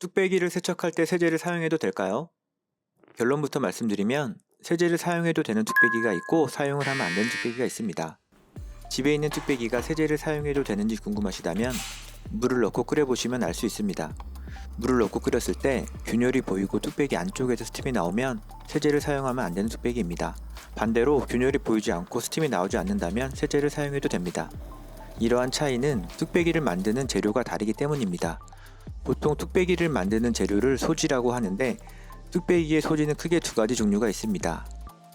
뚝배기를 세척할 때 세제를 사용해도 될까요? 결론부터 말씀드리면 세제를 사용해도 되는 뚝배기가 있고 사용을 하면 안 되는 뚝배기가 있습니다. 집에 있는 뚝배기가 세제를 사용해도 되는지 궁금하시다면 물을 넣고 끓여보시면 알 수 있습니다. 물을 넣고 끓였을 때 균열이 보이고 뚝배기 안쪽에서 스팀이 나오면 세제를 사용하면 안 되는 뚝배기입니다. 반대로 균열이 보이지 않고 스팀이 나오지 않는다면 세제를 사용해도 됩니다. 이러한 차이는 뚝배기를 만드는 재료가 다르기 때문입니다. 보통 뚝배기를 만드는 재료를 소지라고 하는데 뚝배기의 소지는 크게 두 가지 종류가 있습니다.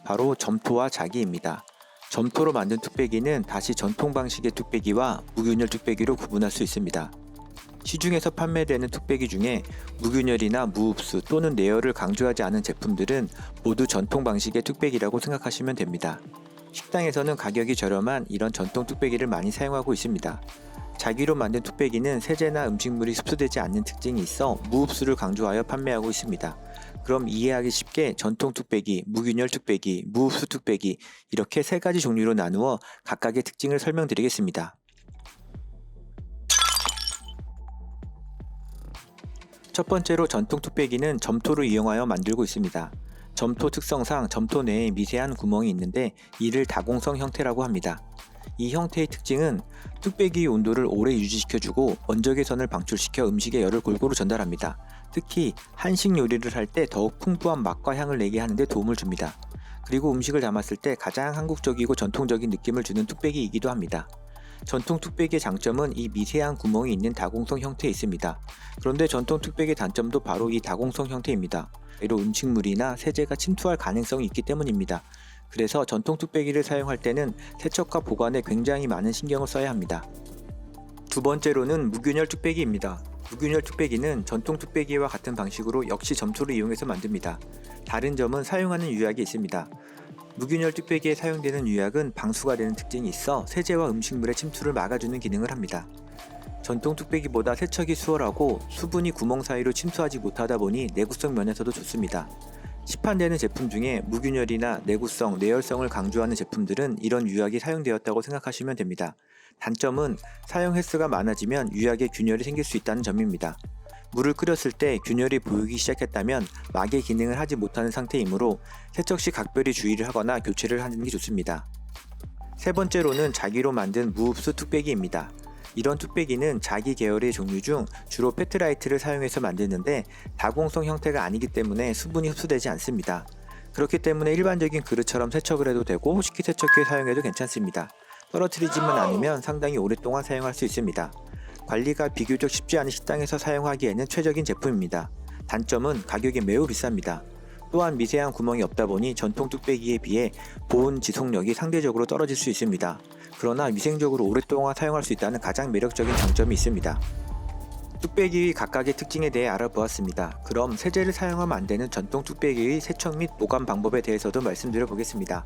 바로 점토와 자기입니다. 점토로 만든 뚝배기는 다시 전통 방식의 뚝배기와 무균열 뚝배기로 구분할 수 있습니다. 시중에서 판매되는 뚝배기 중에 무균열이나 무흡수 또는 내열을 강조하지 않은 제품들은 모두 전통 방식의 뚝배기라고 생각하시면 됩니다. 식당에서는 가격이 저렴한 이런 전통 뚝배기를 많이 사용하고 있습니다. 자기로 만든 뚝배기는 세제나 음식물이 흡수되지 않는 특징이 있어 무흡수를 강조하여 판매하고 있습니다. 그럼 이해하기 쉽게 전통 뚝배기, 무균열 뚝배기, 무흡수 뚝배기 이렇게 세 가지 종류로 나누어 각각의 특징을 설명드리겠습니다. 첫 번째로 전통 뚝배기는 점토를 이용하여 만들고 있습니다. 점토 특성상 점토 내에 미세한 구멍이 있는데 이를 다공성 형태라고 합니다. 이 형태의 특징은 뚝배기의 온도를 오래 유지시켜주고 원적외선을 방출시켜 음식의 열을 골고루 전달합니다. 특히 한식 요리를 할 때 더욱 풍부한 맛과 향을 내게 하는 데 도움을 줍니다. 그리고 음식을 담았을 때 가장 한국적이고 전통적인 느낌을 주는 뚝배기이기도 합니다. 전통 뚝배기의 장점은 이 미세한 구멍이 있는 다공성 형태에 있습니다. 그런데 전통 뚝배기의 단점도 바로 이 다공성 형태입니다. 이로 음식물이나 세제가 침투할 가능성이 있기 때문입니다. 그래서 전통 뚝배기를 사용할 때는 세척과 보관에 굉장히 많은 신경을 써야 합니다. 두 번째로는 무균열 뚝배기입니다. 무균열 뚝배기는 전통 뚝배기와 같은 방식으로 역시 점토를 이용해서 만듭니다. 다른 점은 사용하는 유약이 있습니다. 무균열 뚝배기에 사용되는 유약은 방수가 되는 특징이 있어 세제와 음식물의 침투를 막아주는 기능을 합니다. 전통 뚝배기보다 세척이 수월하고 수분이 구멍 사이로 침투하지 못하다 보니 내구성 면에서도 좋습니다. 시판되는 제품 중에 무균열이나 내구성, 내열성을 강조하는 제품들은 이런 유약이 사용되었다고 생각하시면 됩니다. 단점은 사용 횟수가 많아지면 유약에 균열이 생길 수 있다는 점입니다. 물을 끓였을 때 균열이 보이기 시작했다면 막의 기능을 하지 못하는 상태이므로 세척 시 각별히 주의를 하거나 교체를 하는 게 좋습니다. 세 번째로는 자기로 만든 무흡수 뚝배기입니다. 이런 뚝배기는 자기 계열의 종류 중 주로 페트라이트를 사용해서 만드는데 다공성 형태가 아니기 때문에 수분이 흡수되지 않습니다. 그렇기 때문에 일반적인 그릇처럼 세척을 해도 되고 식기세척기에 사용해도 괜찮습니다. 떨어뜨리지만 않으면 상당히 오랫동안 사용할 수 있습니다. 관리가 비교적 쉽지 않은 식당에서 사용하기에는 최적인 제품입니다. 단점은 가격이 매우 비쌉니다. 또한 미세한 구멍이 없다 보니 전통 뚝배기에 비해 보온 지속력이 상대적으로 떨어질 수 있습니다. 그러나 위생적으로 오랫동안 사용할 수 있다는 가장 매력적인 장점이 있습니다. 뚝배기의 각각의 특징에 대해 알아보았습니다. 그럼 세제를 사용하면 안 되는 전통 뚝배기의 세척 및 보관 방법에 대해서도 말씀드려 보겠습니다.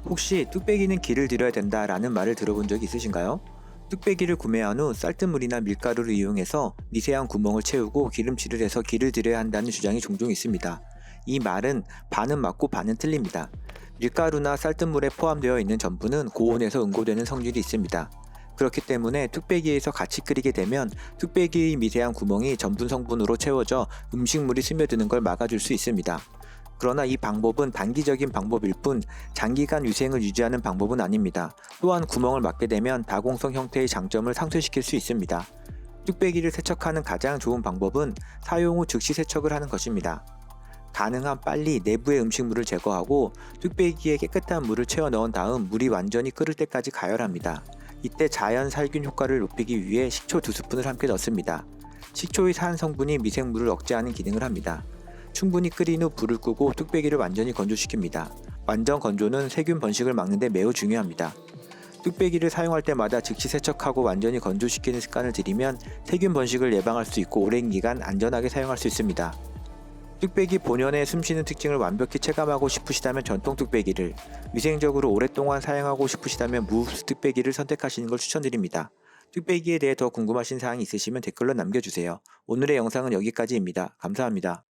혹시 뚝배기는 기를 들여야 된다라는 말을 들어본 적이 있으신가요? 뚝배기를 구매한 후 쌀뜨물이나 밀가루를 이용해서 미세한 구멍을 채우고 기름칠을 해서 기를 들여야 한다는 주장이 종종 있습니다. 이 말은 반은 맞고 반은 틀립니다. 밀가루나 쌀뜨물에 포함되어 있는 전분은 고온에서 응고되는 성질이 있습니다. 그렇기 때문에 뚝배기에서 같이 끓이게 되면 뚝배기의 미세한 구멍이 전분 성분으로 채워져 음식물이 스며드는 걸 막아줄 수 있습니다. 그러나 이 방법은 단기적인 방법일 뿐 장기간 위생을 유지하는 방법은 아닙니다. 또한 구멍을 막게 되면 다공성 형태의 장점을 상쇄시킬 수 있습니다. 뚝배기를 세척하는 가장 좋은 방법은 사용 후 즉시 세척을 하는 것입니다. 가능한 빨리 내부의 음식물을 제거하고 뚝배기에 깨끗한 물을 채워 넣은 다음 물이 완전히 끓을 때까지 가열합니다. 이때 자연 살균 효과를 높이기 위해 식초 2스푼을 함께 넣습니다. 식초의 산 성분이 미생물을 억제하는 기능을 합니다. 충분히 끓인 후 불을 끄고 뚝배기를 완전히 건조시킵니다. 완전 건조는 세균 번식을 막는 데 매우 중요합니다. 뚝배기를 사용할 때마다 즉시 세척하고 완전히 건조시키는 습관을 들이면 세균 번식을 예방할 수 있고 오랜 기간 안전하게 사용할 수 있습니다. 뚝배기 본연의 숨쉬는 특징을 완벽히 체감하고 싶으시다면 전통 뚝배기를, 위생적으로 오랫동안 사용하고 싶으시다면 무흡수 뚝배기를 선택하시는 걸 추천드립니다. 뚝배기에 대해 더 궁금하신 사항이 있으시면 댓글로 남겨주세요. 오늘의 영상은 여기까지입니다. 감사합니다.